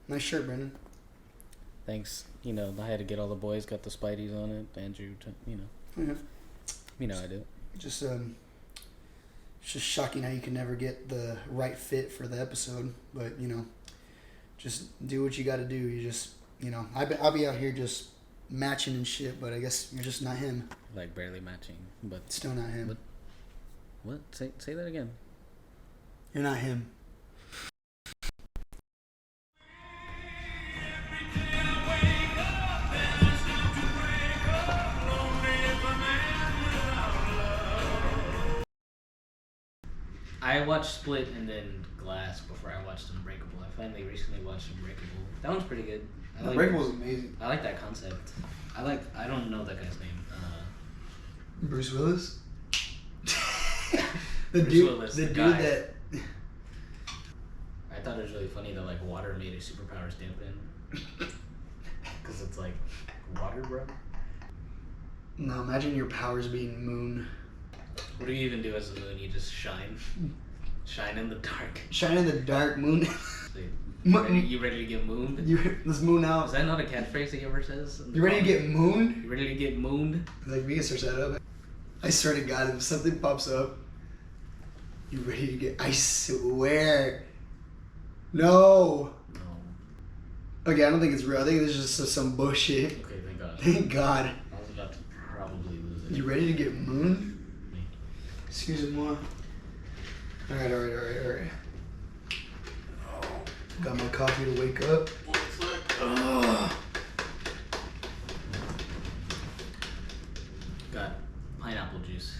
Nice shirt, Brandon. Thanks. You know, I had to get all the boys, got the Spideys on it. Andrew, you know. Yeah. You know I do. Just it's just shocking how you can never get the right fit for the episode. But, you know, just do what you got to do. You just, you know, I'll be out here just matching and shit, but I guess you're just not him. Like, barely matching, but... Still not him. What? Say that again. You're not him. I watched Split and then Glass before I watched Unbreakable. I finally recently watched Unbreakable. That one's pretty good. Unbreakable is amazing. I like that concept. I don't know that guy's name. Bruce Willis? Bruce Willis, the dude guy. that... I thought it was really funny that like water made his superpowers dampen. Because it's like water, bro. No, imagine your powers being moon. What do you even do as a moon? You just shine. Shine in the dark. Shine in the dark, moon. You ready to get mooned? Let's moon out. Is that not a catchphrase he ever says? You ready to get mooned? You ready to get mooned? Like, we can search that up. I swear to God, if something pops up, you ready to get... I swear. No. No. Okay, I don't think it's real. I think it's just some bullshit. Okay, thank God. Thank God. I was about to probably lose it. You ready to get mooned? Excuse me more. Alright. Got my coffee to wake up. Got pineapple juice.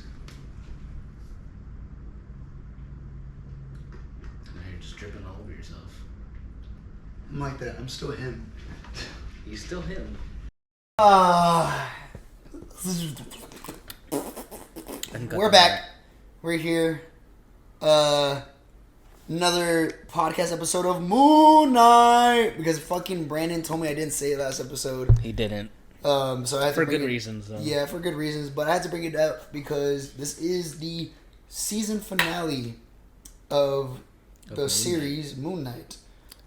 Now you're just dripping all over yourself. I'm like that. I'm still him. You still him. We're back. We're here. Another podcast episode of Moon Knight, because fucking Brandon told me I didn't say it last episode. He didn't. So I had for to bring good it, reasons, though. Yeah, for good reasons. But I had to bring it up because this is the season finale of the Moon series Moon Knight.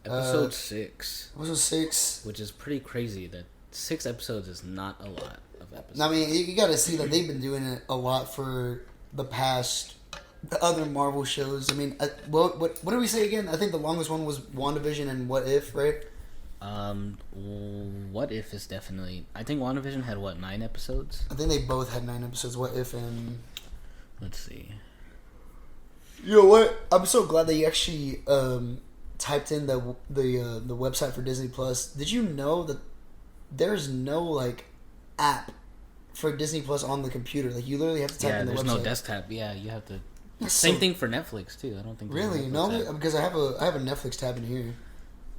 Episode 6. Episode 6. Which is pretty crazy that 6 episodes is not a lot of episodes. I mean, you got to see that they've been doing it a lot for the past other Marvel shows. I mean, what did we say again? I think the longest one was WandaVision and What If, right? What If is definitely... I think WandaVision had, 9 episodes? I think they both had 9 episodes, What If and... Let's see. You know what? I'm so glad that you actually typed in the website for Disney Plus. Did you know that there's no, like, app for Disney Plus on the computer? Like, you literally have to type in the website. Yeah, there's no desktop. Yeah, you have to... That's Same thing for Netflix, too. I don't think... Really? No? Because I have a Netflix tab in here.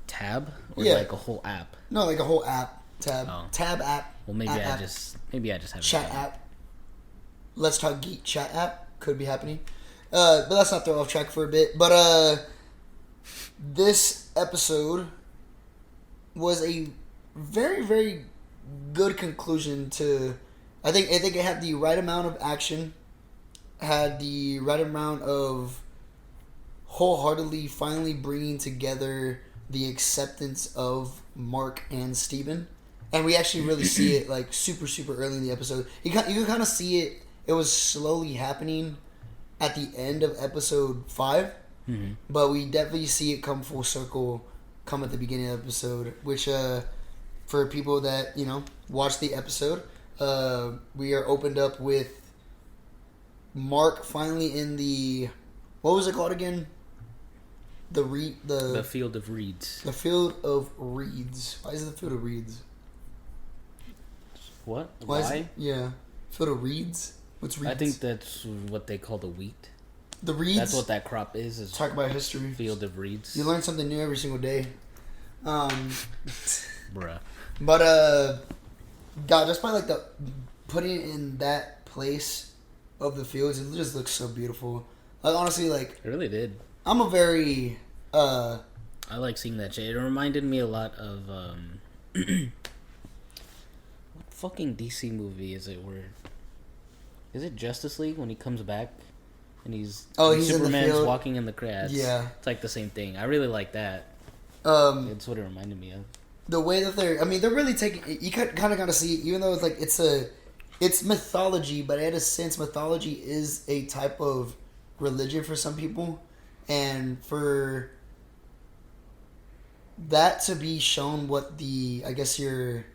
Tab? Or like a whole app? No, like a whole app tab. Oh. Tab app. Well, maybe I just have chat app. Let's Talk Geek chat app could be happening. But let's not throw off track for a bit. But this episode was a very, very good conclusion to... I think it had the right amount of action, had the right amount of wholeheartedly finally bringing together the acceptance of Mark and Steven. And we actually really see it like super, super early in the episode. You can kind of see it. It was slowly happening at the end of episode 5. Mm-hmm. But we definitely see it come full circle, come at the beginning of the episode. Which, for people that, watch the episode, we are opened up with Mark finally in the... What was it called again? The Field of Reeds. The Field of Reeds. Why is it the Field of Reeds? What? Why? Yeah. Field of Reeds? What's reeds? I think that's what they call the wheat. The reeds? That's what that crop is Talk about history. Field of Reeds. You learn something new every single day. Bruh. But, God, just by, like, the... Putting it in that place of the fields, it just looks so beautiful. Like, honestly, like... It really did. I'm a very, I like seeing that shit. It reminded me a lot of, what fucking DC movie is it where... Is it Justice League when he comes back and he's Superman's in the field? Walking in the grass? Yeah. It's like the same thing. I really like that. That's what it reminded me of. The way that they're really taking, you kind of got to see, even though it's like it's mythology, but in a sense, mythology is a type of religion for some people, and for that to be shown what I guess your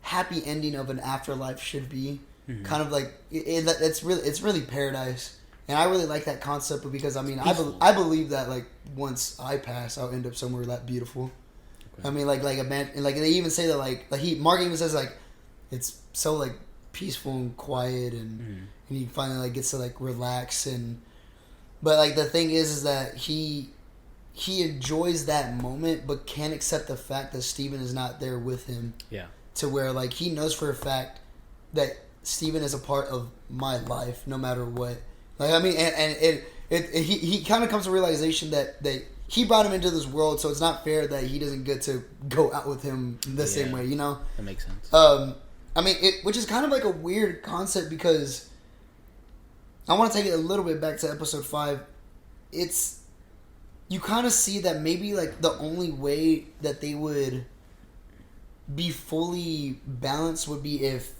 happy ending of an afterlife should be, kind of like it's really paradise, and I really like that concept because I believe that like once I pass, I'll end up somewhere that beautiful. Okay. I mean, like a man, like they even say that like Mark even says like it's so like peaceful and quiet, and he finally like gets to like relax, but like the thing is that he enjoys that moment, but can't accept the fact that Steven is not there with him. Yeah. To where like he knows for a fact that Steven is a part of my life, no matter what. Like he kind of comes to realization that he brought him into this world, so it's not fair that he doesn't get to go out with him the same way, you know? That makes sense. Which is kind of like a weird concept because I want to take it a little bit back to episode 5. You kind of see that maybe like the only way that they would be fully balanced would be if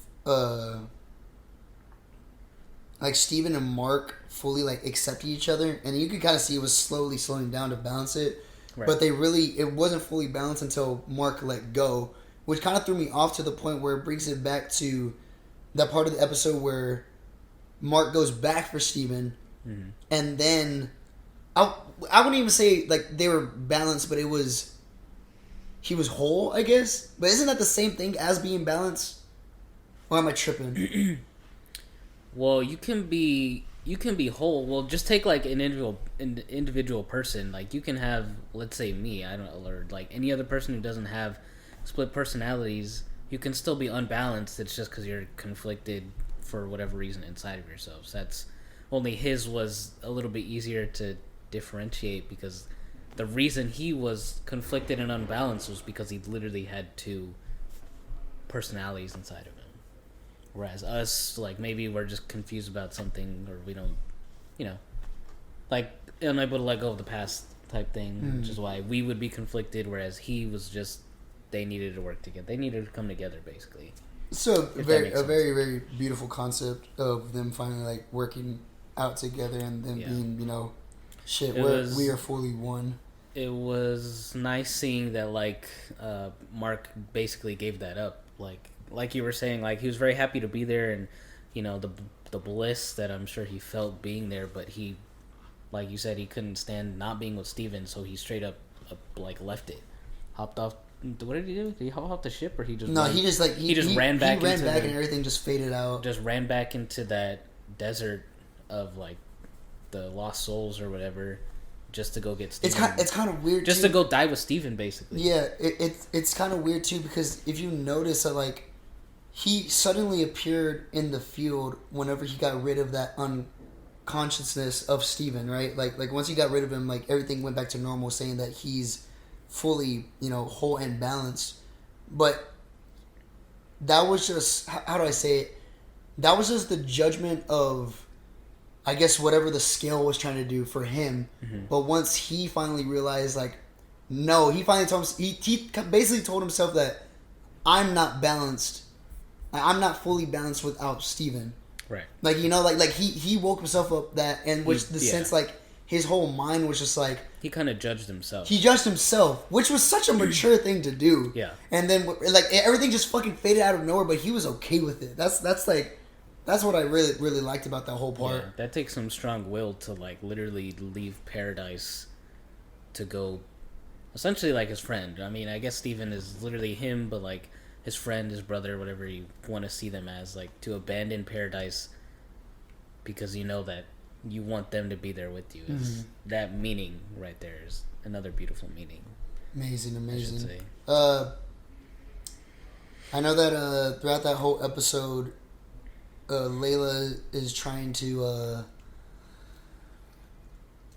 like Steven and Mark fully like accepted each other, and you could kind of see it was slowly slowing down to balance it. Right. But it wasn't fully balanced until Mark let go, which kind of threw me off to the point where it brings it back to that part of the episode where Mark goes back for Steven, and then I wouldn't even say like they were balanced, but he was whole, I guess. But isn't that the same thing as being balanced? Or am I tripping? Well, you can be whole. Well, just take like an individual person. Like you can have, let's say me, or like any other person who doesn't have split personalities. You can still be unbalanced. It's just because you're conflicted for whatever reason inside of yourselves. That's only his was a little bit easier to differentiate because the reason he was conflicted and unbalanced was because he literally had 2 personalities inside of him. Whereas us, like, maybe we're just confused about something, or we don't, like, unable to let go of the past type thing, which is why we would be conflicted, whereas he was just, they needed to work together. They needed to come together, basically. So, a very, very beautiful concept of them finally, like, working out together and them being, we are fully one. It was nice seeing that, like, Mark basically gave that up, like you were saying, like he was very happy to be there, and the bliss that I'm sure he felt being there, but he, like you said, he couldn't stand not being with Steven, so he straight up like left it, hopped off. What did he do? Did he hop off the ship, or he just he just ran back and everything just faded out. Just ran back into that desert of like the lost souls or whatever, just to go get Steven. It's kind of weird. Just to go die with Steven, basically. Yeah, it's kind of weird too, because if you notice that like he suddenly appeared in the field whenever he got rid of that unconsciousness of Steven, right? Like once he got rid of him, like everything went back to normal, saying that he's fully, whole and balanced. But that was just, how do I say it? That was just the judgment of, I guess, whatever the scale was trying to do for him. But once he finally realized, like, no, he finally told him, he basically told himself that I'm not balanced. I'm not fully balanced without Steven. Right. Like, like he woke himself up that, and which sense, like, his whole mind was just like... He kind of judged himself. He judged himself, which was such a mature thing to do. Yeah. And then, like, everything just fucking faded out of nowhere, but he was okay with it. That's what I really, really liked about that whole part. Yeah, that takes some strong will to, like, literally leave paradise to go... Essentially, like, his friend. I mean, I guess Steven is literally him, but, like, his friend, his brother, whatever you want to see them as, like, to abandon paradise because you know that you want them to be there with you. That meaning right there is another beautiful meaning. Amazing. I know that throughout that whole episode, Layla is trying to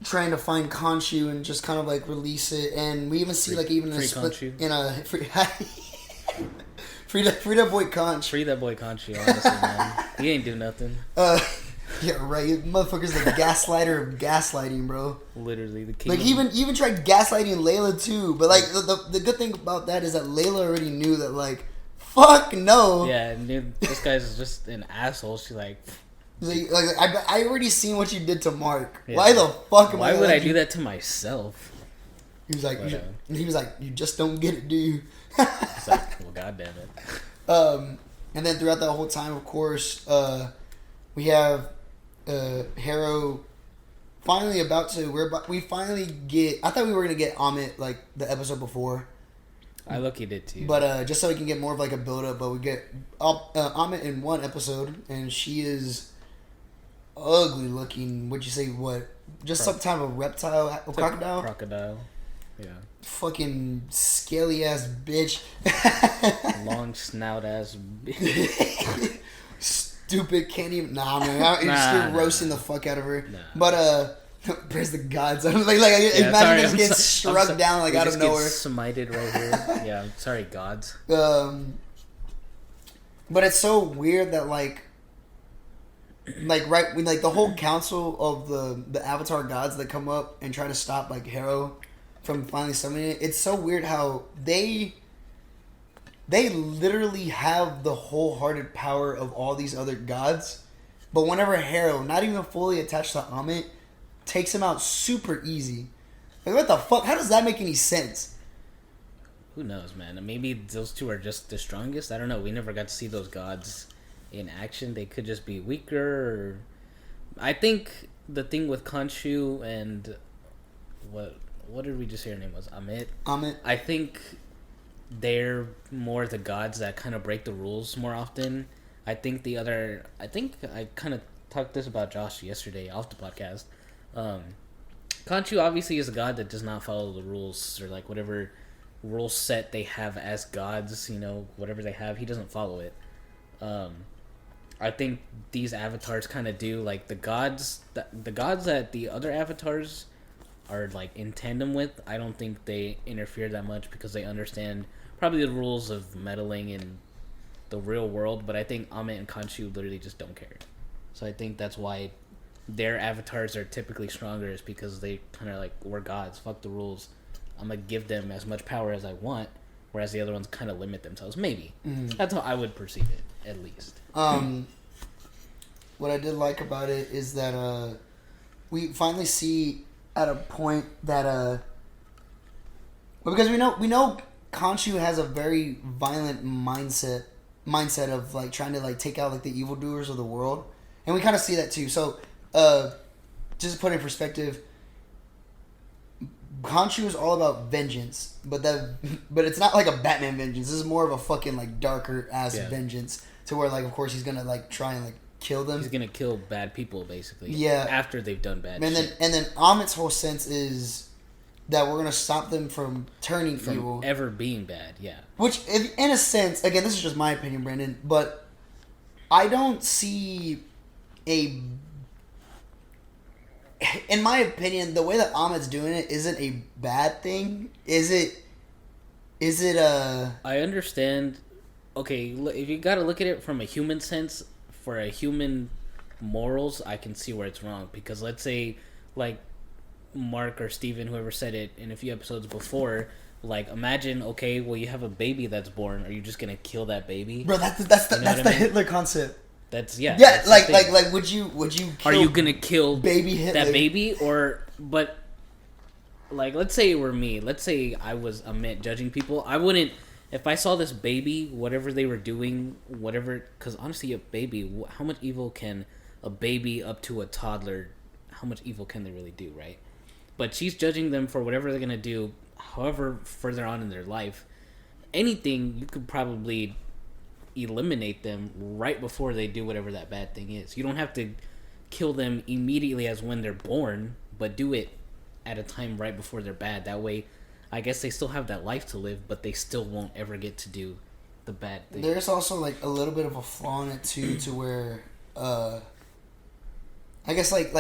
find Khonshu and just kind of like release it, and we even see in a split in a free that boy Conch. Free that boy Khonshu, honestly, man. He ain't do nothing. Yeah, right. Motherfucker's the gaslighter of gaslighting, bro. Literally the king. Like he even tried gaslighting Layla too, but like the good thing about that is that Layla already knew that like, fuck no. Yeah, dude, this guy's just an asshole. She's like, I already seen what you did to Mark. Yeah. Why the fuck am why I? would I do that to myself? He was like, But, you just don't get it, do you? It's like, well, goddamn it. And then throughout that whole time, of course, we have Harrow finally about to. We finally get. I thought we were gonna get Amit like the episode before. I lucky did too. But just so we can get more of like a build up, but we get Amit in one episode, and she is ugly looking. Would you say what? Just some type of reptile, crocodile. Crocodile. Yeah. Fucking scaly ass bitch. Long snout ass bitch. Stupid, can't even. Nah, man. You're still roasting the fuck out of her. Nah. But praise the gods. I'm like imagine just getting struck down like out of nowhere. Smited right here. Yeah, sorry, gods. But it's so weird that like right when like the whole council of the Avatar gods that come up and try to stop like Harrow from finally summoning it. It's so weird how they literally have the wholehearted power of all these other gods, but whenever Harrow, not even fully attached to Amit, takes him out super easy. Like, what the fuck? How does that make any sense? Who knows, man? Maybe those two are just the strongest. I don't know. We never got to see those gods in action. They could just be weaker. Or... I think the thing with Khonshu and what did we just say her name was? Amit. I think they're more the gods that kind of break the rules more often. I think I kind of talked this about Josh yesterday off the podcast. Khonshu obviously is a god that does not follow the rules or like whatever rule set they have as gods, you know, whatever they have, he doesn't follow it. I think these avatars kind of do, like the gods that the other avatars are like in tandem with. I don't think they interfere that much because they understand probably the rules of meddling in the real world. But I think Amit and Khonshu literally just don't care. So I think that's why their avatars are typically stronger, is because they kind of like, we're gods, fuck the rules. I'm gonna give them as much power as I want, whereas the other ones kind of limit themselves. Maybe that's how I would perceive it, at least. What I did like about it is that we finally see at a point that well, because we know Khonshu has a very violent mindset of like trying to like take out like the evildoers of the world, and we kind of see that too. So just to put it in perspective, Khonshu is all about vengeance, but it's not like a Batman vengeance. This is more of a fucking like darker ass vengeance, to where like of course he's gonna like try and like kill them. He's gonna kill bad people basically. Yeah. After they've done bad shit. And then Amit's whole sense is that we're gonna stop them from turning evil, ever being bad. Yeah. Which, in a sense, again, this is just my opinion, Brandon, but I don't see in my opinion, the way that Amit's doing it isn't a bad thing. Is it I understand. Okay, if you gotta look at it from a human sense, for a human morals, I can see where it's wrong. Because let's say, like, Mark or Steven, whoever said it in a few episodes before, like, imagine, okay, well, you have a baby that's born. Are you just gonna kill that baby? Bro, that's the Hitler concept. That's that's like would you kill, are you gonna kill baby Hitler? That baby? Or but like, let's say it were me, let's say I was Amit judging people, I wouldn't, if I saw this baby, whatever they were doing, whatever, because honestly, a baby, how much evil can a baby up to a toddler, how much evil can they really do, right? But she's judging them for whatever they're gonna do, however further on in their life. Anything, you could probably eliminate them right before they do whatever that bad thing is. You don't have to kill them immediately as when they're born, but do it at a time right before they're bad. That way, I guess they still have that life to live, but they still won't ever get to do the bad thing. There's also like a little bit of a flaw in it too, to where I guess like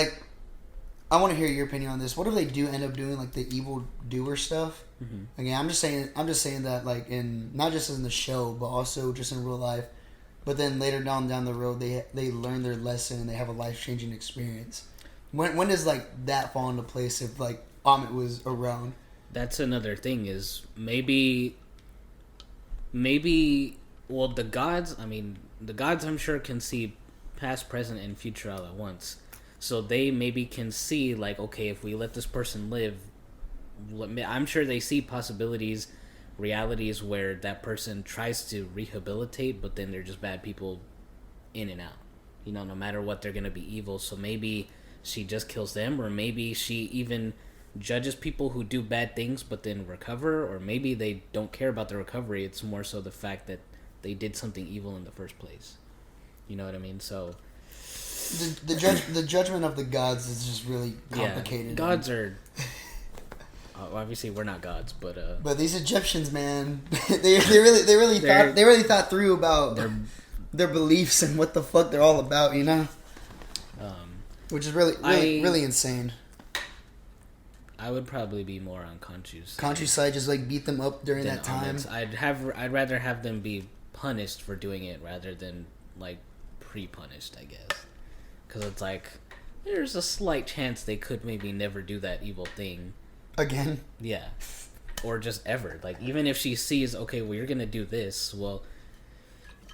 I want to hear your opinion on this. What if they do end up doing like the evil doer stuff? Again, I'm just saying that like in, not just in the show, but also just in real life. but then later down the road they learn their lesson and they have a life changing experience. When does like that fall into place if like Amit was around? That's another thing is maybe well the gods I'm sure can see past, present, and future all at once. So they maybe can see like, okay, if we let this person live, I'm sure they see possibilities, realities where that person tries to rehabilitate, but then they're just bad people in and out. You know, no matter what, they're gonna be evil. So maybe she just kills them, or maybe she even judges people who do bad things but then recover, or maybe they don't care about the recovery. It's more so the fact that they did something evil in the first place. You know what I mean? So the judgment of the gods is just really complicated. Yeah, gods are obviously we're not gods, but these Egyptians, man, they really thought through about their beliefs and what the fuck they're all about, you know? Which is really insane. I would probably be more on Khonshu's side, just like beat them up during that time. I'd rather have them be punished for doing it rather than like pre-punished, I guess, because it's like there's a slight chance they could maybe never do that evil thing again. Yeah, or just ever. Like even if she sees, okay, well you're gonna do this, well,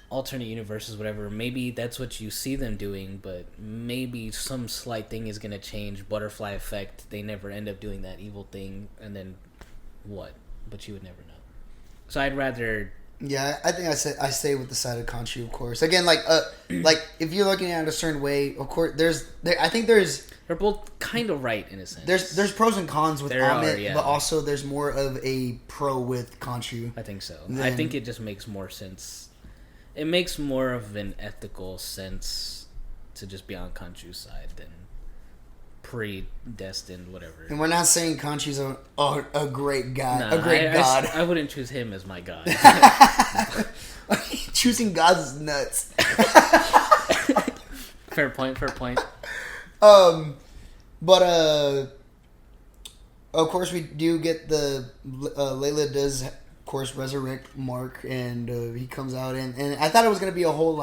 alternate universes, whatever, maybe that's what you see them doing, but maybe some slight thing is gonna change, butterfly effect, they never end up doing that evil thing, and then what? But you would never know. So I'd rather. Yeah, I think I stay with the side of Khonshu, of course. Again, like if you're looking at it a certain way, of course, they're both kind of right in a sense. There's pros and cons with Amit, but also there's more of a pro with Khonshu. I think so. I think it just makes more sense. It makes more of an ethical sense to just be on Khonshu's side than predestined, whatever. And we're not saying Khonshu's a great god. God. I wouldn't choose him as my god. Choosing gods is nuts. Fair point. But of course we do get the Layla does of course resurrect Mark, and he comes out and I thought it was gonna be a whole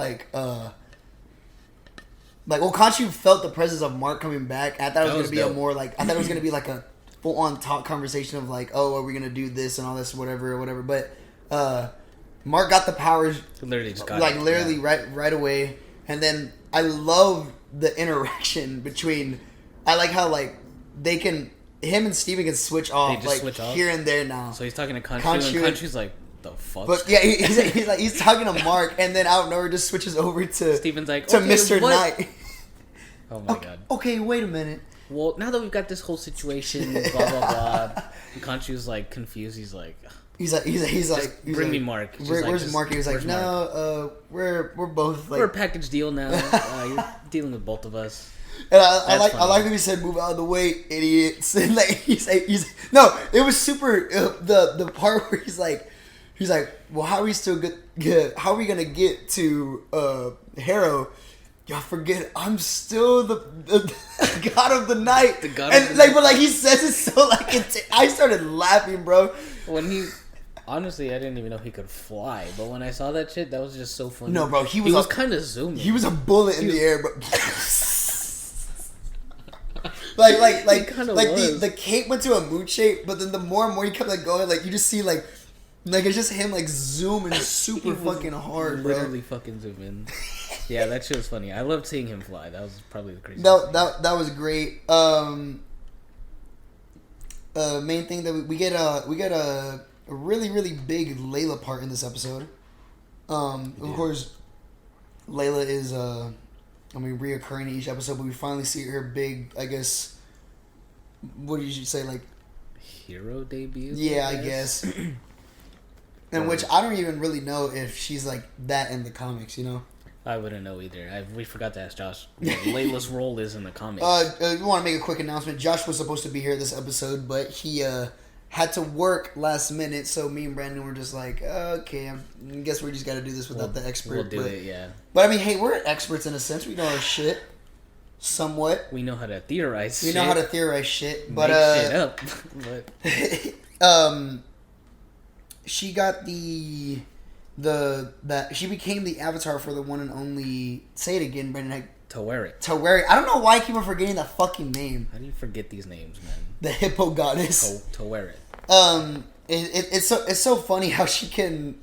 Khonshu felt the presence of Mark coming back. I thought it was gonna be like a full on talk conversation of like, oh, are we gonna do this and all this whatever. But Mark got the powers literally just got right away, and then I love the interaction between. I like how they can him and Steven can switch off switch off here and there now. So he's talking to Khonshu and Khonshu's like, the fuck? But yeah, he's talking to Mark, and then out of nowhere just switches over to Steven's like, to Mr. Knight. Oh my god. Okay, wait a minute. Well, now that we've got this whole situation, blah blah blah, and Khonshu's like confused. He's like, bring me Mark. Where's Mark? He was like, no, we're both like, we're a package deal now. You're dealing with both of us. And I like when he said, "Move out of the way, idiots." And like he's no, it was super. The part where he's like, well, how are we still good? How are we gonna get to Harrow? Y'all forget I'm still the god of the night. The god of the night. But he says it so I started laughing, bro. When he honestly, I didn't even know he could fly. But when I saw that shit, that was just so funny. No, bro, he was kind of zooming. He was a bullet in the air, bro. The cape went to a moon shape, but then the more and more he kept going, you just see it's just him zooming super fucking hard, bro. Literally fucking zooming. Yeah, that shit was funny. I loved seeing him fly. That was probably the craziest. That was great. Main thing that we get a really really big Layla part in this episode. Of course, Layla is reoccurring in each episode, but we finally see her big, I guess. What did you say, hero debut? Yeah, I guess. And which I don't even really know if she's that in the comics, you know. I wouldn't know either. We forgot to ask Josh what Layla's role is in the comics. We want to make a quick announcement. Josh was supposed to be here this episode, but he had to work last minute, so me and Brandon were just okay, I guess we just got to do this without the expert. We'll do it, yeah. But hey, we're experts in a sense. We know our shit. Somewhat. We know how to theorize shit. We know how to theorize shit. But, make shit up. She got the that she became the avatar for the one and only. Say it again, Brendan. Taweret. I don't know why I keep on forgetting that fucking name. How do you forget these names, man? The hippo goddess. Taweret. It's so funny how she can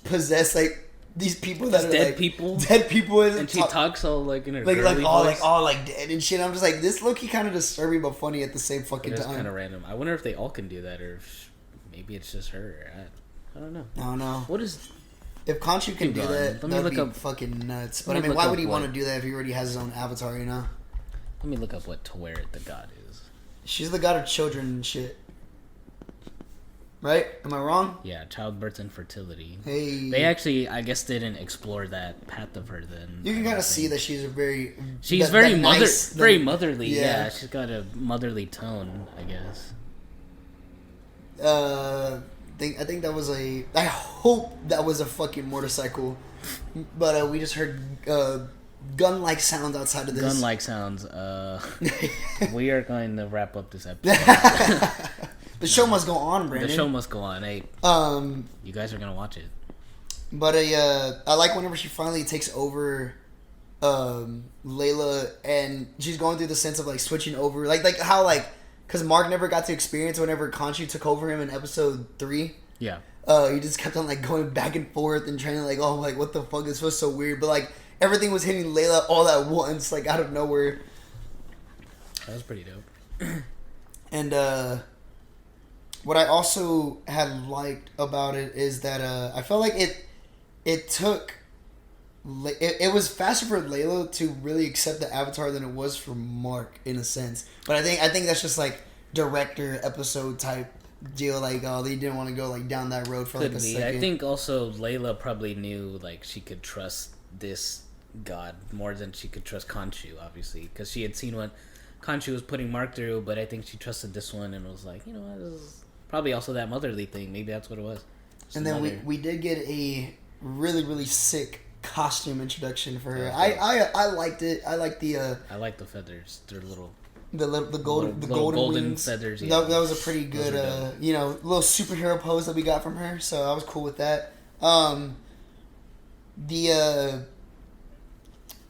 possess like these people that are dead like people, and she talks all like in her like girly all voice. like dead and shit. I'm just like, this low-key kind of disturbing but funny at the same fucking It's time. kind of random. I wonder if they all can do that, or if maybe it's just her. I don't know. I don't know. What is? If Khonshu can do that, Let me that'd look be up, fucking nuts. But I mean, why would he want to do that if he already has his own avatar? You know. Let me look up what Taweret the god is. She's the god of children and shit. Right? Am I wrong? Yeah, childbirth and fertility. Hey. They actually, I guess, didn't explore that path of her. Then you can kind of see that she's very very motherly. Yeah. Yeah, she's got a motherly tone, I guess. I think that was I hope that was a fucking motorcycle, but we just heard gun-like sounds outside of this. Gun-like sounds. We are going to wrap up this episode. The show must go on, Brandon. The show must go on. Hey, you guys are gonna watch it. But I like whenever she finally takes over Layla, and she's going through the sense of like switching over, like how like because Mark never got to experience whenever Khonshu took over him in episode 3. Yeah. He just kept on like going back and forth and trying to like, oh, like what the fuck, this was so weird, but like everything was hitting Layla all at once, like out of nowhere. That was pretty dope. And what I also had liked about it is that I felt like it took it was faster for Layla to really accept the avatar than it was for Mark in a sense. But I think that's just like director episode type deal. Like, oh, they didn't want to go like down that road for like a second. I think also Layla probably knew like she could trust this god more than she could trust Khonshu, obviously, because she had seen what Khonshu was putting Mark through. But I think she trusted this one and was like, you know what, this is probably also that motherly thing. Maybe that's what it was. And then we did get a really sick costume introduction for her. Okay. I liked it. I like the I like the feathers. They're little. The golden wings. Feathers. Yeah. That was a pretty good little superhero pose that we got from her. So I was cool with that.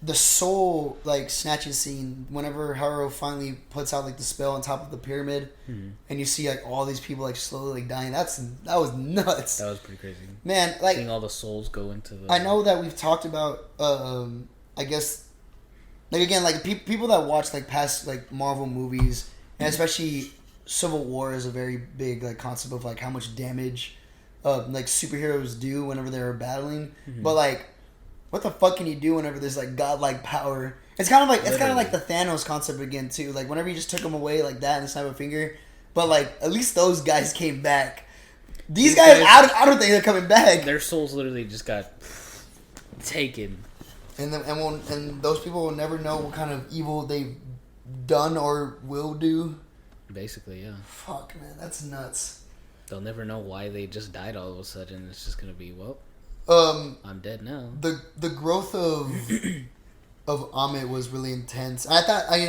The soul like snatching scene whenever Haru finally puts out like the spell on top of the pyramid, and you see like all these people like slowly like dying. That was nuts. That was pretty crazy, man. Like seeing all the souls go into the. I know that we've talked about. I guess like again like people that watch like past like Marvel movies, and especially Civil War is a very big like concept of like how much damage like superheroes do whenever they're battling, but like. What the fuck can you do whenever there's like godlike power? It's kind of like the Thanos concept again too. Like whenever you just took him away like that and snap a finger, but like at least those guys came back. These guys, I don't think they're coming back. Their souls literally just got taken, and those people will never know what kind of evil they've done or will do. Basically, yeah. Fuck, man, that's nuts. They'll never know why they just died all of a sudden. It's just gonna be I'm dead now. The growth of Amit was really intense. I thought like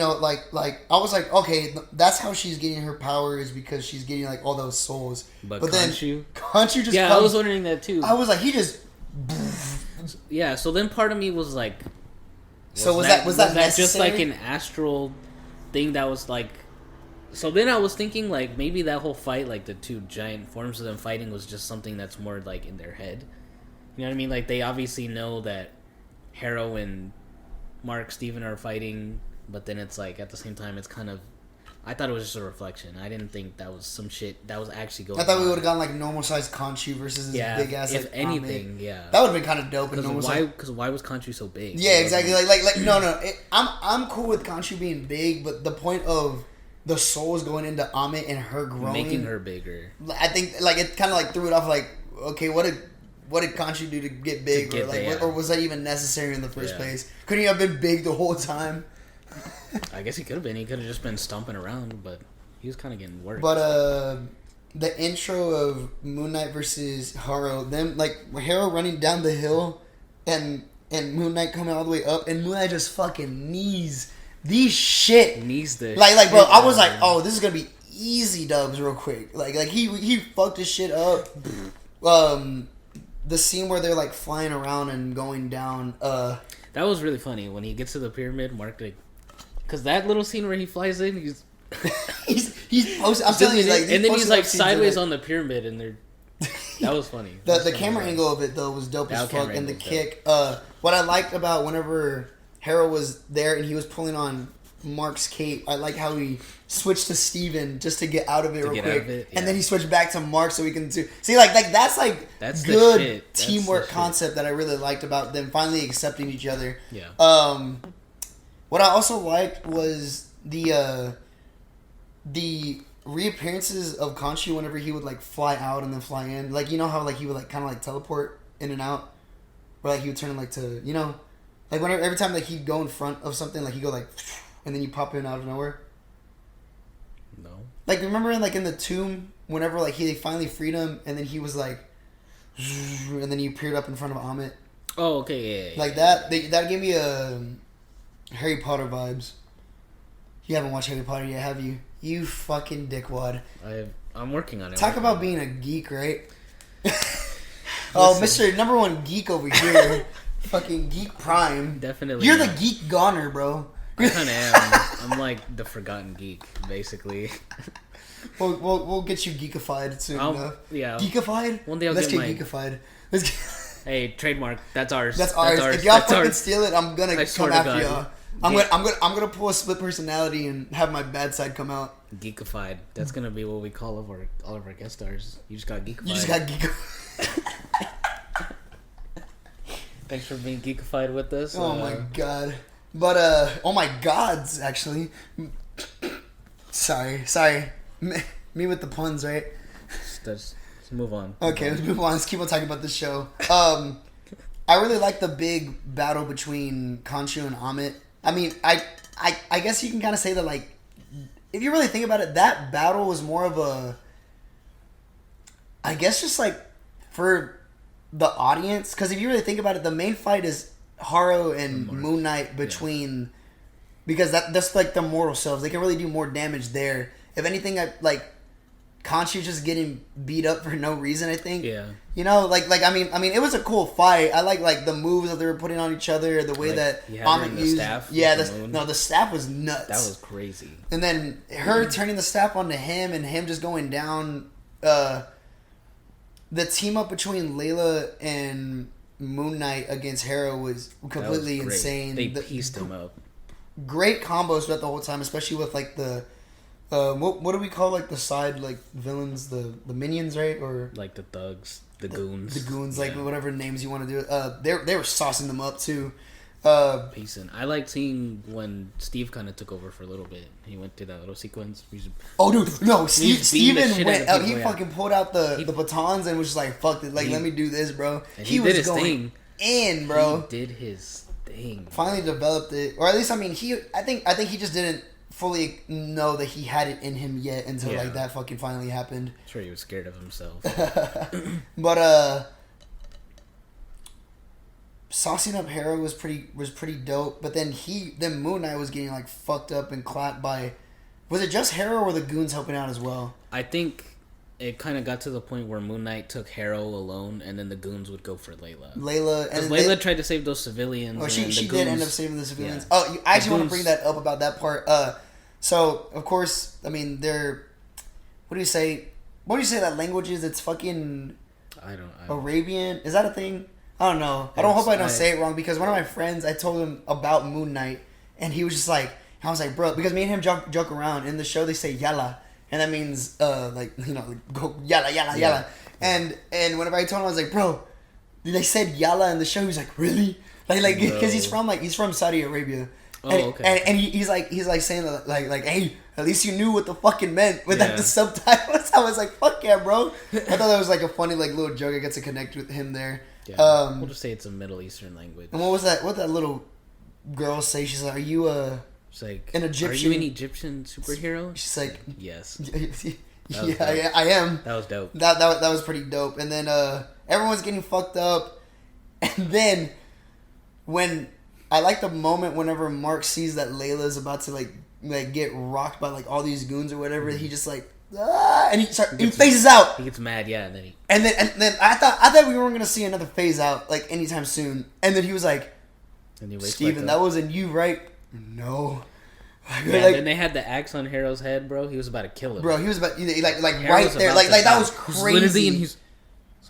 I was like, okay, that's how she's getting her power is because she's getting like all those souls. But Khonshu just comes, I was wondering that too. I was like, he just yeah. So then part of me was like, was that just like an astral thing that was like. So then I was thinking like maybe that whole fight, like the two giant forms of them fighting, was just something that's more like in their head. You know what I mean? Like, they obviously know that Harrow and Mark Steven are fighting, but then it's like, at the same time, it's kind of... I thought it was just a reflection. I didn't think that was some shit that was actually going on. I thought we would have gotten, like, normal-sized Khonshu versus this big-ass, if anything, yeah. That would have been kind of dope. Because why was Khonshu so big? Yeah, exactly. Like no. I'm cool with Khonshu being big, but the point of the souls going into Amit and her growing... Making her bigger. I think, like, it kind of, like, threw it off, like, okay, what did Khonshu do to get big, or was that even necessary in the first place? Couldn't he have been big the whole time? I guess he could have been. He could have just been stomping around, but he was kind of getting worked. But the intro of Moon Knight versus Harrow, them like Harrow running down the hill, and Moon Knight coming all the way up, and Moon Knight just fucking knees these shit. Knees the like bro. I was like, oh, this is gonna be easy dubs real quick. Like he fucked his shit up. the scene where they're like flying around and going down. That was really funny when he gets to the pyramid. Mark, because that little scene where he flies in, he's I'm telling you, like, and then he's like sideways on the pyramid, and they're. That was funny. The camera angle of it though was dope as fuck, and the kick. What I liked about whenever Harold was there and he was pulling on Mark's cape, I like how he switched to Steven just to get out of it real quick, and then he switched back to Mark so we can see like that's good teamwork concept that I really liked about them finally accepting each other. Yeah. What I also liked was the reappearances of Khonshu whenever he would like fly out and then fly in. Like, you know how like he would like kind of like teleport in and out, or like he would turn like to, you know, like whenever every time like he'd go in front of something, like he'd go like, and then you pop in out of nowhere. No. Like, remember in the tomb whenever like he finally freed him and then he was like, and then he appeared up in front of Amit. Oh, okay, yeah. Like that gave me Harry Potter vibes. You haven't watched Harry Potter yet, have you? You fucking dickwad. I'm working on it. Talk about being a geek, right? Oh, Mr. Number One Geek over here. Fucking Geek Prime. Definitely. You're the geek goner, bro. I kind of am. I'm like the forgotten geek, basically. We'll get you geekified soon enough. Yeah. Geekified? One day Let's get geekified. Hey, trademark. That's ours. That's ours. If y'all fucking steal it, I'm gonna come after y'all. I'm gonna pull a split personality and have my bad side come out. Geekified. That's gonna be what we call all of our guest stars. You just got geekified. You just got geekified. Thanks for being geekified with us. Oh my god. But oh my gods, actually. Sorry. Me with the puns, right? Let's move on. Okay, let's move on. Let's keep on talking about this show. I really like the big battle between Khonshu and Amit. I mean, I guess you can kind of say that, like, if you really think about it, that battle was more of a, I guess, just like for the audience. Because if you really think about it, the main fight is Haro and Moon Knight between, because that's like the mortal selves. They can really do more damage there. If anything, Khonshu just getting beat up for no reason, I think. Yeah. You know, I mean, it was a cool fight. I like the moves that they were putting on each other, the way that Amit used. Staff the staff was nuts. That was crazy. And then her turning the staff onto him and him just going down. The team up between Layla and Moon Knight against Hera was completely insane. They pieced him up. Great combos throughout the whole time, especially with like the. What do we call like the side like villains, the minions, right? Or like the thugs, the goons. The goons, like whatever names you want to do. They were saucing them up too. Pacing. I liked seeing when Steve kind of took over for a little bit. He went through that little sequence. Oh, dude, no, Steven went out. He fucking pulled out the batons and was just like, "Fuck it, like let me do this, bro." He was going in, bro. He did his thing. Finally developed it, or at least I think he just didn't fully know that he had it in him yet until like that fucking finally happened. I'm sure he was scared of himself. But saucing up Hera was pretty dope. But then Moon Knight was getting like fucked up and clapped by. Was it just Hera or were the goons helping out as well? I think it kind of got to the point where Moon Knight took Hera alone, and then the goons would go for Layla. Because Layla tried to save those civilians. Oh, she did end up saving the civilians. Yeah. Oh, I actually want to bring that up about that part. So of course, I mean, they're. What do you say? What do you say that language is? It's fucking. I don't. Arabian. Is that a thing? I don't know. I hope I don't say it wrong, because one of my friends, I told him about Moon Knight, and he was just like, I was like, bro, because me and him joke around. In the show, they say yalla, and that means like, you know, go yalla yalla yalla. And whenever I told him, I was like, bro, they said yalla in the show. He was like, really? Like because he's from Saudi Arabia. And he's like saying like hey, at least you knew what the fucking meant without the subtitles. I was like, fuck yeah, bro. I thought that was like a funny like little joke. I get to connect with him there. Yeah, we'll just say it's a Middle Eastern language. And what was that? What that little girl say? She's like, "Are you She's like, an Egyptian? Are you an Egyptian superhero?" She's like, "Yes." Yeah, I am. That was dope. That was pretty dope. And then everyone's getting fucked up, and then when. I like the moment whenever Mark sees that Layla's about to like get rocked by like all these goons or whatever. He just like and he phases out. He gets mad, yeah, And then I thought we weren't gonna see another phase out like anytime soon. And then he was like, Steven, that wasn't you, right? No. Yeah, like, then they had the axe on Harrow's head, bro. He was about to kill him. Bro, he was about like right there, like that was crazy. And he's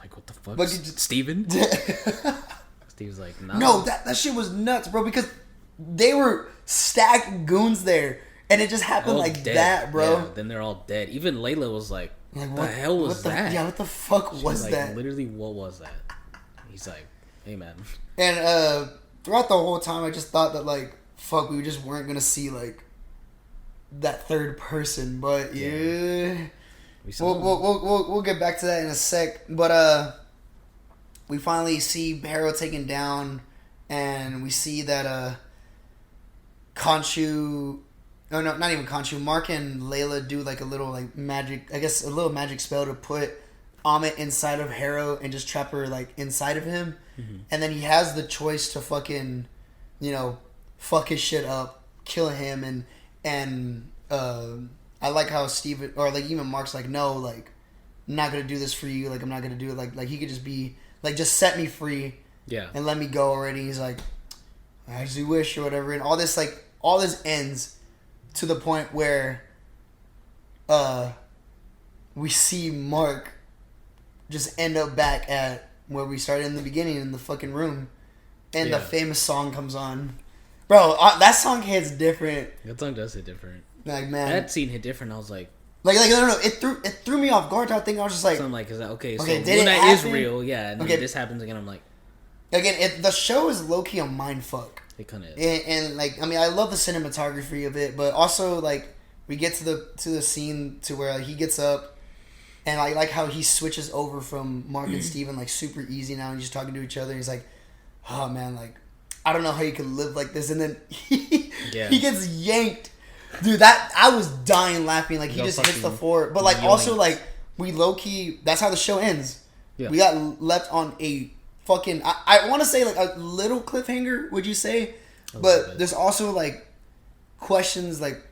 like, what the fuck, like, Steven? Steve's like, nah. No, that shit was nuts, bro. Because they were stacked goons there, and it just happened like dead. That, bro. Yeah, then they're all dead. Even Layla was like, what the hell was that? Yeah, what the fuck was like, that? Literally, what was that? He's like, hey, man. And throughout the whole time, I just thought that like, fuck, we just weren't gonna see like that third person, but yeah, we'll get back to that in a sec. But we finally see Harrow taken down, and we see that Khonshu, no, not even Khonshu, Mark and Layla do like a little like magic, I guess a little magic spell to put Amit inside of Harrow and just trap her like inside of him, and then he has the choice to fucking, fuck his shit up, kill him, and I like how Steven, or like even Mark's like, no, like I'm not gonna do this for you, like I'm not gonna do it, like he could just be like, just set me free, and let me go already. He's like, as you wish, or whatever, and all this ends to the point where we see Mark just end up back at where we started in the beginning, in the fucking room, and the famous song comes on. Bro, that song hits different. That song does hit different. Like, man, that scene hit different. I was like, no, it threw me off guard. I think I was just like, so I'm like, is that okay? So did Luna is real, yeah. And then this happens again. I'm like, again, the show is low key a mind fuck. It kind of is. And like, I mean, I love the cinematography of it, but also like we get to the scene to where like, he gets up, and I like how he switches over from Mark and Steven like super easy now, and just talking to each other. And he's like, oh man, like I don't know how you could live like this, and then he gets yanked. Dude, that I was dying laughing. Like he just hits the floor, but like also like we low key. That's how the show ends. Yeah. We got left on a fucking. I want to say like a little cliffhanger. Would you say? But there's also like questions like,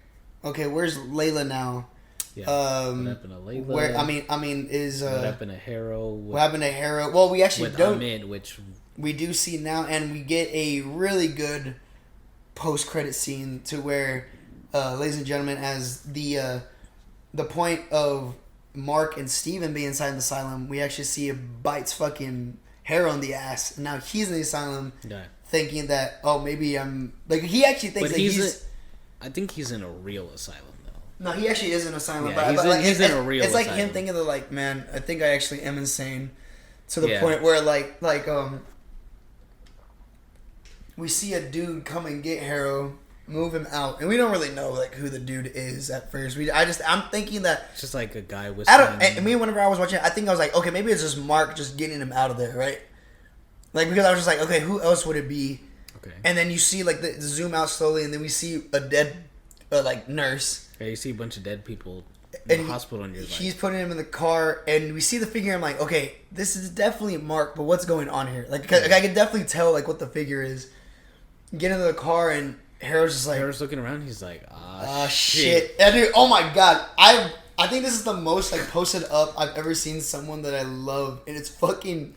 okay, where's Layla now? Yeah. What happened to Layla? Where I mean is what happened to Harrow? What happened to Harrow? Well, we actually don't. Amit, which we do see now, and we get a really good post-credit scene to where. Ladies and gentlemen, as the point of Mark and Steven being inside the asylum, we actually see it bites fucking Harrow on the ass. And now he's in the asylum thinking that, oh, maybe I'm... Like, he actually thinks that he's... I think he's in a real asylum, though. No, he actually is in an asylum. Yeah, he's in a real asylum. It's like him thinking that, like, man, I think I actually am insane. To the point where, like, we see a dude come and get Harrow... move him out, and we don't really know like who the dude is at first. I'm thinking that it's just like a guy with. Whenever I was watching it, I think I was like, okay, maybe it's just Mark just getting him out of there, right? Like because I was just like, okay, who else would it be? Okay. And then you see like the zoom out slowly, and then we see a dead like nurse. Yeah, you see a bunch of dead people in the hospital, and he's putting him in the car, and we see the figure. I'm like, okay, this is definitely Mark, but what's going on here? Like I can definitely tell like what the figure is. Get into the car and. Harrow's looking around. He's like, shit. Yeah, dude, oh my god. I think this is the most like posted up I've ever seen someone that I love, and it's fucking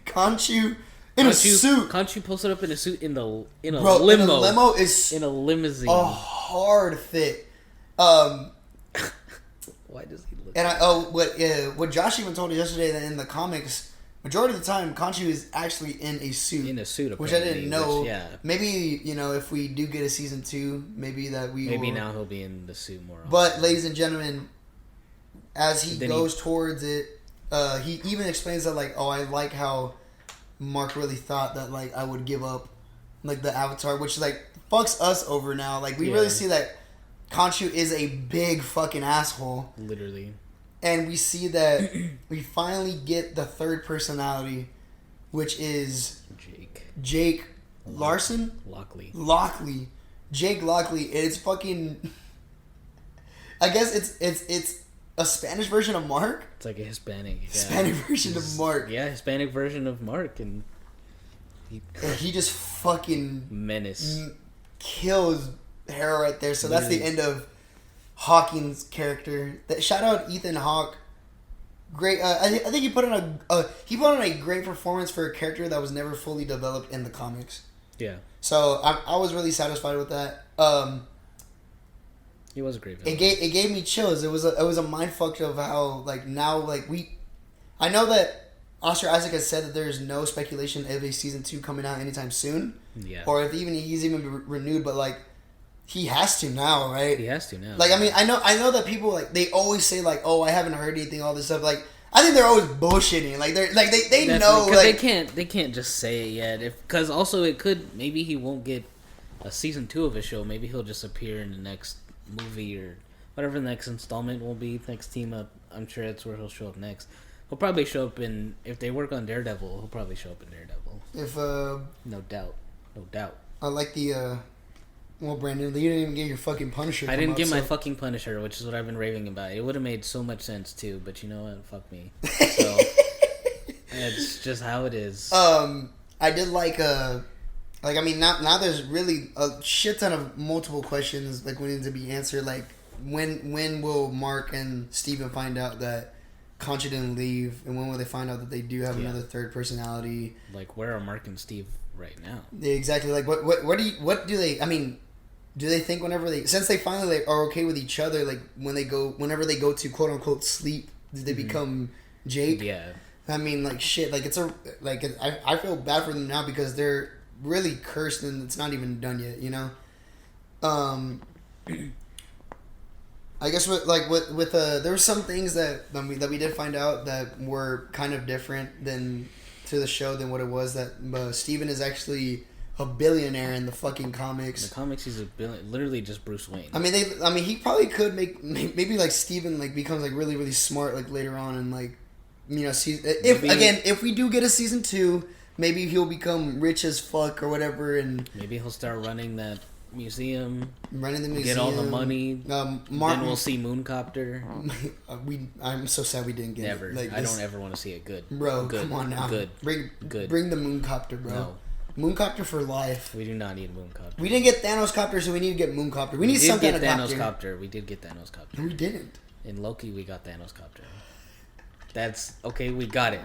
Khonshu in a suit. Khonshu posted up in a suit in a limo. In a limo is in a limousine. A hard fit. Why does he look? And what Josh even told us yesterday that in the comics. Majority of the time, Khonshu is actually in a suit. In a suit, which I didn't know. Maybe, if we do get a season 2, maybe that we Maybe now he'll be in the suit more often. But, ladies and gentlemen, as he goes towards it, he even explains that, like, I like how Mark really thought that, like, I would give up, like, the Avatar, which, like, fucks us over now. Like, we really see that Khonshu is a big fucking asshole. Literally. And we see that we finally get the third personality, which is Jake Larson? Lockley. Jake Lockley. And it's fucking... I guess it's a Spanish version of Mark? It's like a Hispanic. Hispanic version of Mark. Yeah, Hispanic version of Mark. And he just fucking... menace. Kills Harrow right there. So that's the end of... Hawking's character. That shout out Ethan Hawke. Great. I think he put in a great performance for a character that was never fully developed in the comics. Yeah. So I was really satisfied with that. He was a great villain. It gave me chills. It was a mind fuck of how like now like I know that Oscar Isaac has said that there's no speculation of a season 2 coming out anytime soon. Yeah. Or if he's even renewed, but like he has to now, right? He has to now. Like I mean, I know that people like they always say like, oh, I haven't heard anything, all this stuff. Like I think they're always bullshitting. Like they know like they can't just say it yet. Because also it could maybe he won't get a season 2 of a show. Maybe he'll just appear in the next movie or whatever the next installment will be. Next team up. I'm sure that's where he'll show up next. He'll probably show up in if they work on Daredevil. He'll probably show up in Daredevil. If no doubt. I like the well, Brandon, you didn't even get your fucking Punisher. I didn't get my fucking Punisher, which is what I've been raving about. It would have made so much sense too, but you know what? Fuck me. So it's just how it is. I did like I mean now there's really a shit ton of multiple questions like waiting to be answered. Like when will Mark and Steven find out that Concha didn't leave, and when will they find out that they do have another third personality? Like where are Mark and Steve right now? Yeah, exactly. Like what do they? I mean, do they think whenever since they finally like, are okay with each other, like whenever they go to quote unquote sleep, do they become Jake? Yeah. I mean, like shit. Like I feel bad for them now because they're really cursed and it's not even done yet. You know. I guess with there were some things that we did find out that were kind of different than to the show than what it was. That Steven is actually a billionaire in the fucking comics. In the comics, he's a billion, literally just Bruce Wayne. I mean, he probably could maybe like Steven like becomes like really really smart like later on and like you know if we do get a season 2, maybe he'll become rich as fuck or whatever and maybe he'll start running the museum, get all the money. Then we'll see Mooncopter. I'm so sad we didn't get never. It. Like, I don't ever want to see it. Good, bro. Good. Come on now. Good. Bring the Mooncopter, bro. No. Mooncopter for life. We do not need Mooncopter. We didn't get Thanos Copter, so we need to get Mooncopter. We need some kind of Thanos Copter. We did get Thanos Copter. No, we didn't. In Loki, we got Thanos Copter. That's okay. We got it.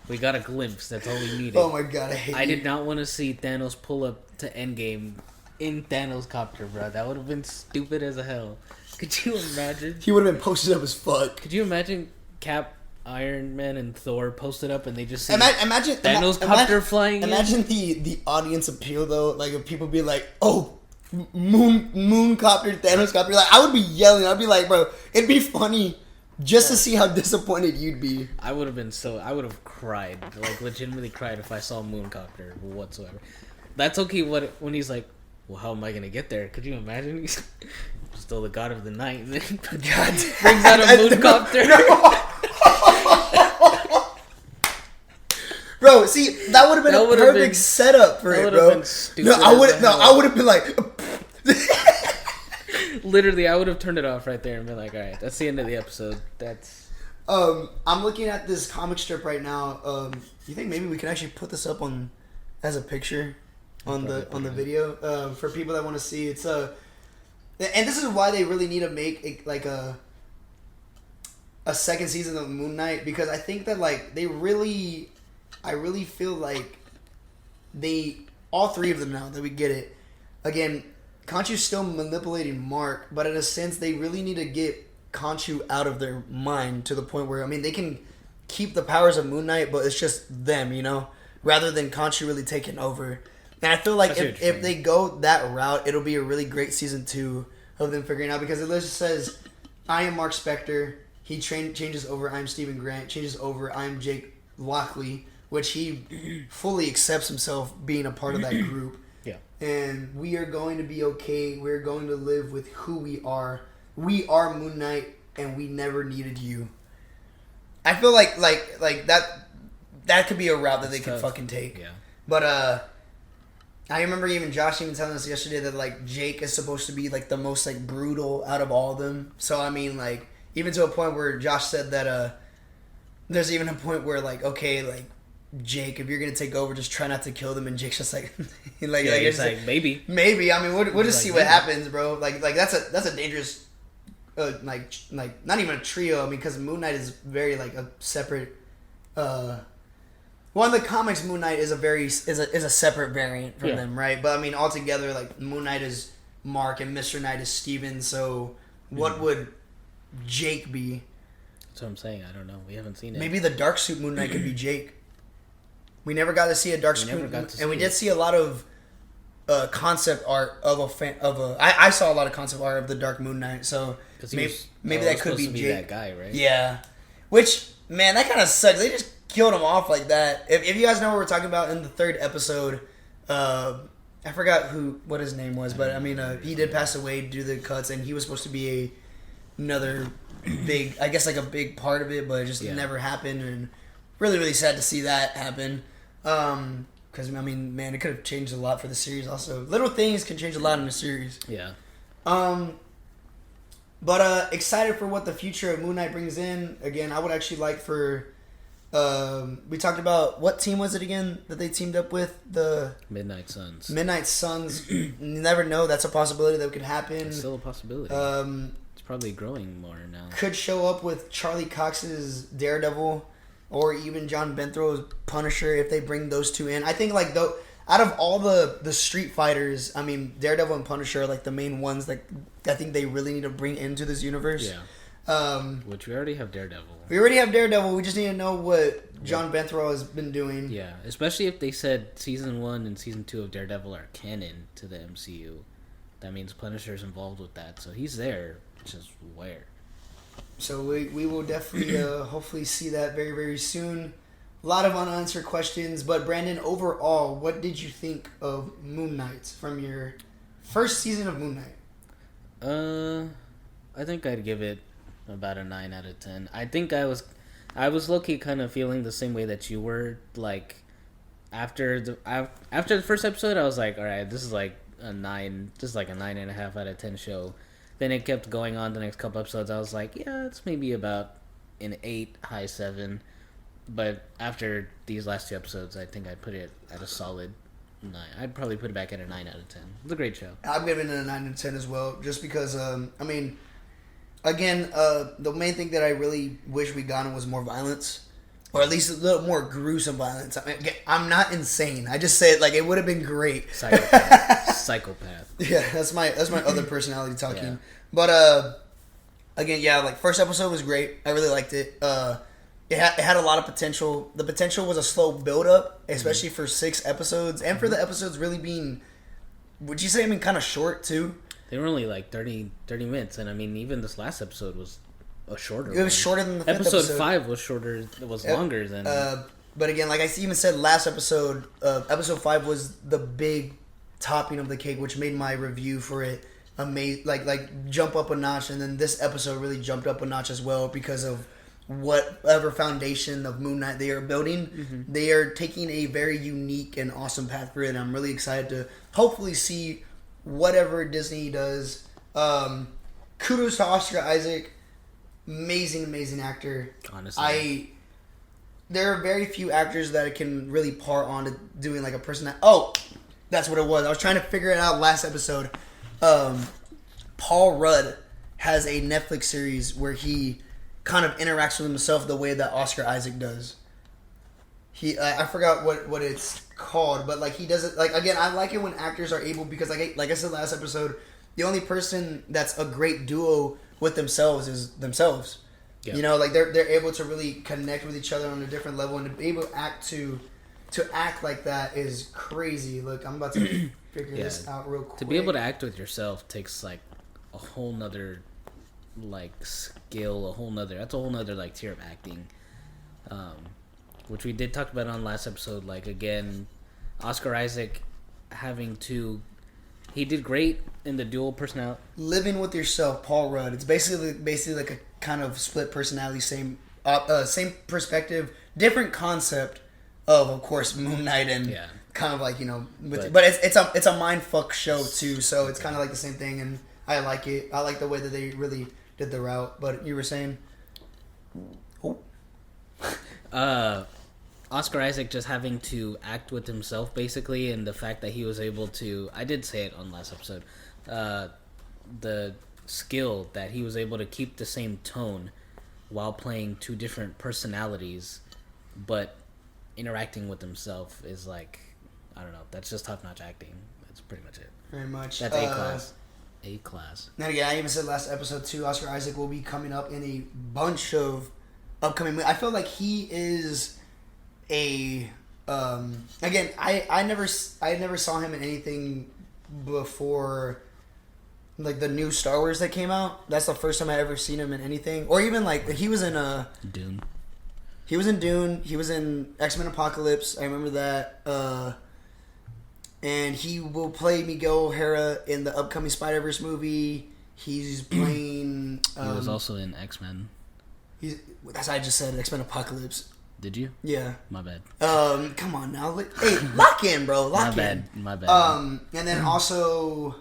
We got a glimpse. That's all we needed. Oh my god, I did not want to see Thanos pull up to Endgame in Thanos Copter, bro. That would have been stupid as a hell. Could you imagine? He would have been posted up as fuck. Could you imagine Cap, Iron Man, and Thor posted up and they just see imagine Thanos Copter flying Imagine the audience appeal, though. Like, if people be like, oh, Moon Copter, Thanos Copter. Like, I would be yelling. I'd be like, bro, it'd be funny just to see how disappointed you'd be. I would have cried. Like, legitimately cried if I saw Mooncopter whatsoever. That's okay when he's like, well, how am I gonna get there? Could you imagine? He's still the god of the night. Then God brings out a Mooncopter. Bro, see, that would have been a perfect setup for it, bro. I would have been like literally, I would have turned it off right there and been like, all right, that's the end of the episode. That's I'm looking at this comic strip right now. You think maybe we can actually put this up as a picture on the video for people that want to see? It's and this is why they really need to make a second season of Moon Knight, because I think that like I really feel like all three of them, now that we get it again, Khonshu's still manipulating Mark, but in a sense they really need to get Khonshu out of their mind to the point where, I mean, they can keep the powers of Moon Knight, but it's just them, you know, rather than Khonshu really taking over. And I feel like if they go that route, it'll be a really great season 2 of them figuring out, because it just says, I am Mark Spector. He changes over, I'm Stephen Grant. Changes over, I'm Jake Lockley, which he fully accepts himself being a part of that group. Yeah. And we are going to be okay. We're going to live with who we are. We are Moon Knight, and we never needed you. I feel like that could be a route that they could fucking take. Yeah. But I remember even Josh telling us yesterday that like Jake is supposed to be like the most like brutal out of all of them. So I mean, like, even to a point where Josh said that there's even a point where like, okay, like, Jake, if you're gonna take over, just try not to kill them. And Jake's just like, he's like maybe. I mean, we'll just see what happens, bro. Like that's a dangerous like not even a trio. I mean, because Moon Knight is very like a separate. Well, in the comics, Moon Knight is a separate variant from them, right? But I mean, altogether, like Moon Knight is Mark and Mr. Knight is Steven. So, what would Jake be? That's what I'm saying. I don't know. We haven't seen it. Maybe the dark suit Moon Knight could be Jake. We never got to see a dark suit, and we did see a lot of concept art of I saw a lot of concept art of the Dark Moon Knight. So maybe that could be Jake. That guy, right? Yeah. Which, man, that kind of sucks. They just killed him off like that. If you guys know what we're talking about in the 3rd episode, I forgot what his name was, but I mean, he did pass away due to the cuts, and he was supposed to be another big, I guess like a big part of it, but it just never happened, and really, really sad to see that happen. Because, I mean, man, it could have changed a lot for the series also. Little things can change a lot in the series. Yeah. But excited for what the future of Moon Knight brings in. Again, I would actually like for... we talked about... What team was it again that they teamed up with? The... Midnight Suns. Midnight Suns. You never know. That's a possibility that could happen. It's still a possibility. It's probably growing more now. Could show up with Charlie Cox's Daredevil... Or even John Benthrow's Punisher if they bring those two in. I think like out of all the Street Fighters, I mean Daredevil and Punisher are like the main ones that I think they really need to bring into this universe. Yeah. Which we already have Daredevil. We already have Daredevil. We just need to know what John Benthrow has been doing. Yeah, especially if they said season 1 and season 2 of Daredevil are canon to the MCU. That means Punisher's involved with that, so he's there. Just where? So we will definitely hopefully see that very, very soon. A lot of unanswered questions. But Brandon, overall, what did you think of Moon Knight from your first season of Moon Knight? I think I'd give it about a 9 out of 10. I think I was low-key kind of feeling the same way that you were. Like, after the first episode, I was like, all right, this is like a 9. This is like a 9.5 out of 10 show. Then it kept going on the next couple episodes. I was like, yeah, it's maybe about an 8, high 7. But after these last 2 episodes, I think I'd put it at a solid 9. I'd probably put it back at a 9 out of 10. It's a great show. I'm giving it a 9 out of 10 as well, just because, I mean, again, the main thing that I really wish we got was more violence. Or at least a little more gruesome violence. I mean, I'm not insane. I just say it like it would have been great. Psychopath. Yeah, that's my other personality talking. Yeah. But again, yeah, like first episode was great. I really liked it. It had a lot of potential. The potential was a slow build up, especially for 6 episodes, and for the episodes really being, would you say, I mean, kind of short too. They were only like 30 minutes, and I mean, even this last episode was a shorter. It was shorter than the 5th episode. 5 was shorter. It was longer than. But again, like I even said last episode, episode 5 was the big topping of the cake, which made my review for it amazing. Like jump up a notch, and then this episode really jumped up a notch as well because of whatever foundation of Moon Knight they are building. Mm-hmm. They are taking a very unique and awesome path for it, and I'm really excited to hopefully see whatever Disney does. Kudos to Oscar Isaac. Amazing actor. Honestly, there are very few actors that can really par on to doing like a person that. Oh, that's what it was. I was trying to figure it out last episode. Paul Rudd has a Netflix series where he kind of interacts with himself the way that Oscar Isaac does. I forgot what it's called, but like he does it. Like again, I like it when actors are able, because like I said last episode, the only person that's a great duo with themselves is themselves. Yep. You know, like they're able to really connect with each other on a different level, and to be able to act like that is crazy. Look, I'm about to figure this out real quick. To be able to act with yourself takes like a whole nother like skill, that's a whole nother like tier of acting. Which we did talk about on last episode. Like again, Oscar Isaac he did great in the dual personality. Living with Yourself, Paul Rudd. It's basically like a kind of split personality, same perspective, different concept of course, Moon Knight and kind of like, you know, but it's a mind fuck show too. So it's kind of like the same thing, and I like it. I like the way that they really did the route. But you were saying, Oscar Isaac just having to act with himself, basically, and the fact that he was able to... I did say it on last episode. The skill that he was able to keep the same tone while playing two different personalities, but interacting with himself is like, I don't know. That's just top notch acting. That's pretty much it. Very much. That's A class. A class. And again, I even said last episode too. Oscar Isaac will be coming up in a bunch of upcoming. I feel like he is a. Again, I never saw him in anything before, like the new Star Wars that came out. That's the first time I ever seen him in anything, or even like he was in Dune. He was in Dune. He was in X-Men Apocalypse. I remember that. And he will play Miguel O'Hara in the upcoming Spider-Verse movie. He's playing. He was also in X-Men. That's what I just said. X-Men Apocalypse. Did you? Yeah. My bad. Come on now. Hey, lock in, bro. Lock in. My bad. And then also,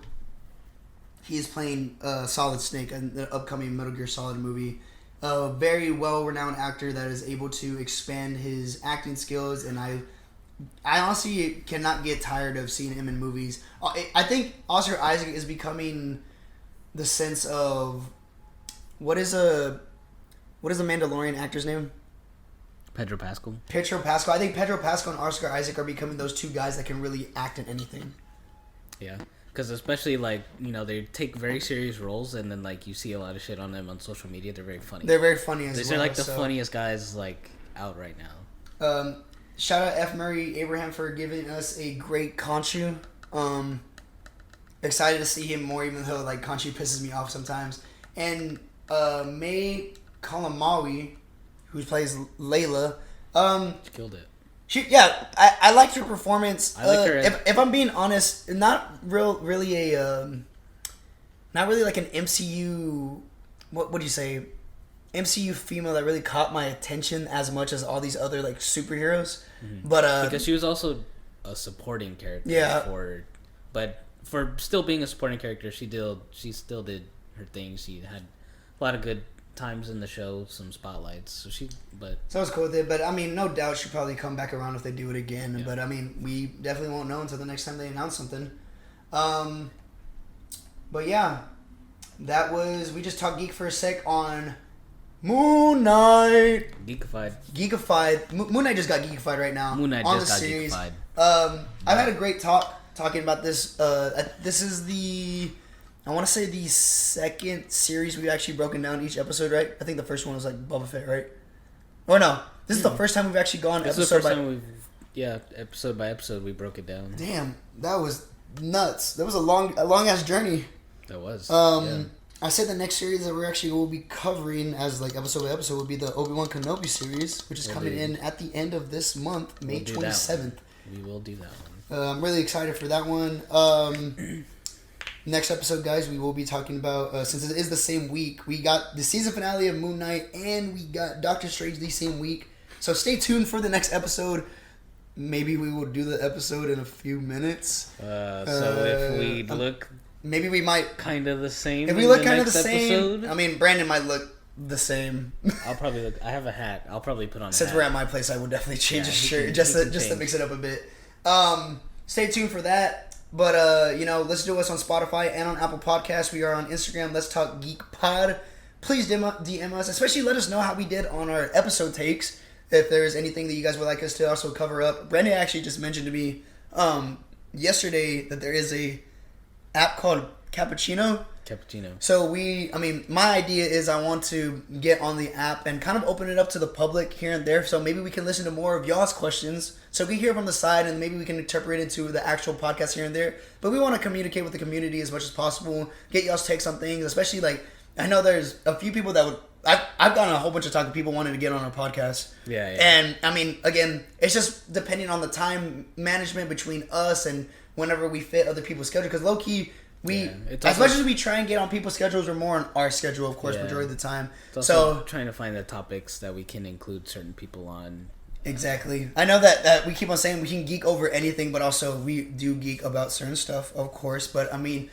he is playing Solid Snake in the upcoming Metal Gear Solid movie. A very well-renowned actor that is able to expand his acting skills, and I honestly cannot get tired of seeing him in movies. I think Oscar Isaac is becoming the sense of what is a Mandalorian actor's name? Pedro Pascal. Pedro Pascal. I think Pedro Pascal and Oscar Isaac are becoming those two guys that can really act in anything. Yeah. Because especially, like, you know, they take very serious roles, and then, like, you see a lot of shit on them on social media. They're very funny. They're very funny as well. They're, like, the funniest guys, like, out right now. Shout out F. Murray Abraham for giving us a great Khonshu. Excited to see him more, even though, like, Khonshu pisses me off sometimes. And May Kalamawi, who plays Layla. She killed it. I liked her performance. I like her. If I'm being honest, not really like an MCU. What do you say? MCU female that really caught my attention as much as all these other like superheroes. Mm-hmm. But because she was also a supporting character. Yeah. But for still being a supporting character, she still did her thing. She had a lot of good times in the show, some spotlights. So I was cool with it. But I mean, no doubt she'll probably come back around if they do it again. Yeah. But I mean, we definitely won't know until the next time they announce something. But yeah, we just talked geek for a sec on Moon Knight. Geekified. Moon Knight just got geekified right now. Moon Knight on just the got series. geekified. I've had a great talking about this. This is I want to say the second series we've actually broken down each episode, right? I think the first one was like Boba Fett, right? Or no, this is the first time we've actually gone episode by episode we broke it down. Damn, that was nuts. That was a long ass journey. That was. I said the next series that will be covering as like episode by episode would be the Obi-Wan Kenobi series, which is coming in at the end of this month, May 27th. We will do that one. I'm really excited for that one. Next episode, guys, we will be talking about, since it is the same week, we got the season finale of Moon Knight and we got Doctor Strange the same week. So stay tuned for the next episode. Maybe we will do the episode in a few minutes. So if we look... Maybe we might... kind of the same. If we look kind of the same... I mean, Brandon might look the same. I'll probably look... I have a hat. I'll probably put on a hat. Since we're at my place, I would definitely change his shirt just to mix it up a bit. Stay tuned for that. But, listen to us on Spotify and on Apple Podcasts. We are on Instagram, Let's Talk Geek Pod. Please DM us, especially let us know how we did on our episode takes. If there's anything that you guys would like us to also cover up. Brandon actually just mentioned to me yesterday that there is a app called Cappuccino. So my idea is I want to get on the app and kind of open it up to the public here and there. So maybe we can listen to more of y'all's questions. So we hear from the side and maybe we can interpret it into the actual podcast here and there. But we want to communicate with the community as much as possible. Get y'all's takes on things, especially like I know there's a few people that would. I've gotten a whole bunch of talk to people wanting to get on our podcast. Yeah. And I mean, again, it's just depending on the time management between us and whenever we fit other people's schedule. Because low key. As much as we try and get on people's schedules, we're more on our schedule, of course, majority of the time. It's also trying to find the topics that we can include certain people on. Exactly. I know that we keep on saying we can geek over anything, but also we do geek about certain stuff, of course. But, I mean,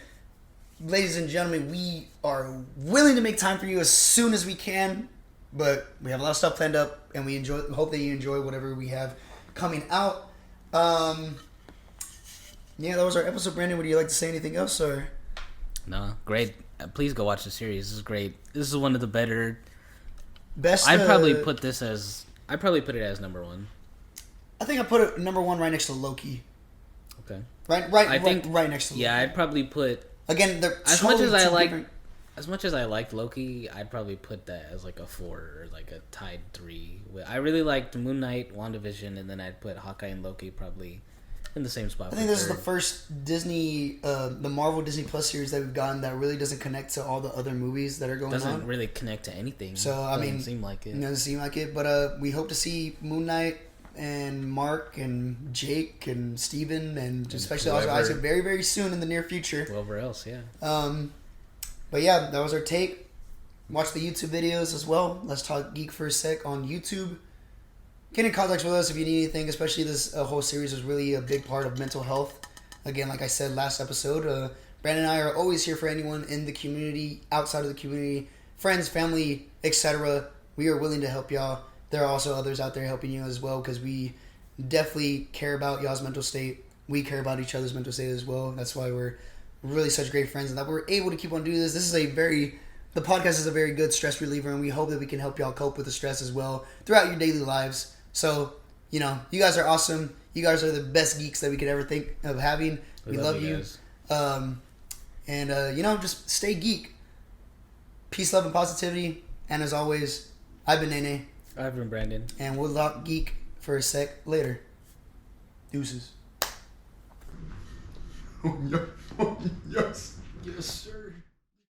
ladies and gentlemen, we are willing to make time for you as soon as we can. But we have a lot of stuff planned up, and we hope that you enjoy whatever we have coming out. Yeah, that was our episode. Brandon, would you like to say anything else, or? No, great please go watch the series. This is great. This is one of the better. Best. I'd probably put it as number one. I think I put it number one right next to Loki. Okay. Right next to Loki. Yeah, I'd probably put. Again, as much as I liked Loki, I'd probably put that as like a 4 or like a tied 3. I really liked Moon Knight, WandaVision, and then I'd put Hawkeye and Loki probably in the same spot. I think this is the first Disney, the Marvel Disney Plus series that we've gotten that really doesn't connect to all the other movies that are going on. Doesn't really connect to anything. So I mean, seem like it. Doesn't seem like it. But we hope to see Moon Knight and Mark and Jake and Steven and especially also Isaac very, very soon in the near future. Whoever else, yeah. But yeah, that was our take. Watch the YouTube videos as well. Let's Talk Geek for a sec on YouTube. Get in contact with us if you need anything, especially this whole series is really a big part of mental health. Again, like I said last episode, Brandon and I are always here for anyone in the community, outside of the community, friends, family, etc. We are willing to help y'all. There are also others out there helping you as well because we definitely care about y'all's mental state. We care about each other's mental state as well. That's why we're really such great friends and that we're able to keep on doing this. The podcast is a very good stress reliever, and we hope that we can help y'all cope with the stress as well throughout your daily lives. So, you guys are awesome. You guys are the best geeks that we could ever think of having. We love you. Just stay geek. Peace, love, and positivity. And as always, I've been Nene. I've been Brandon. And we'll talk geek for a sec later. Deuces. Oh, yes. Yes, sir.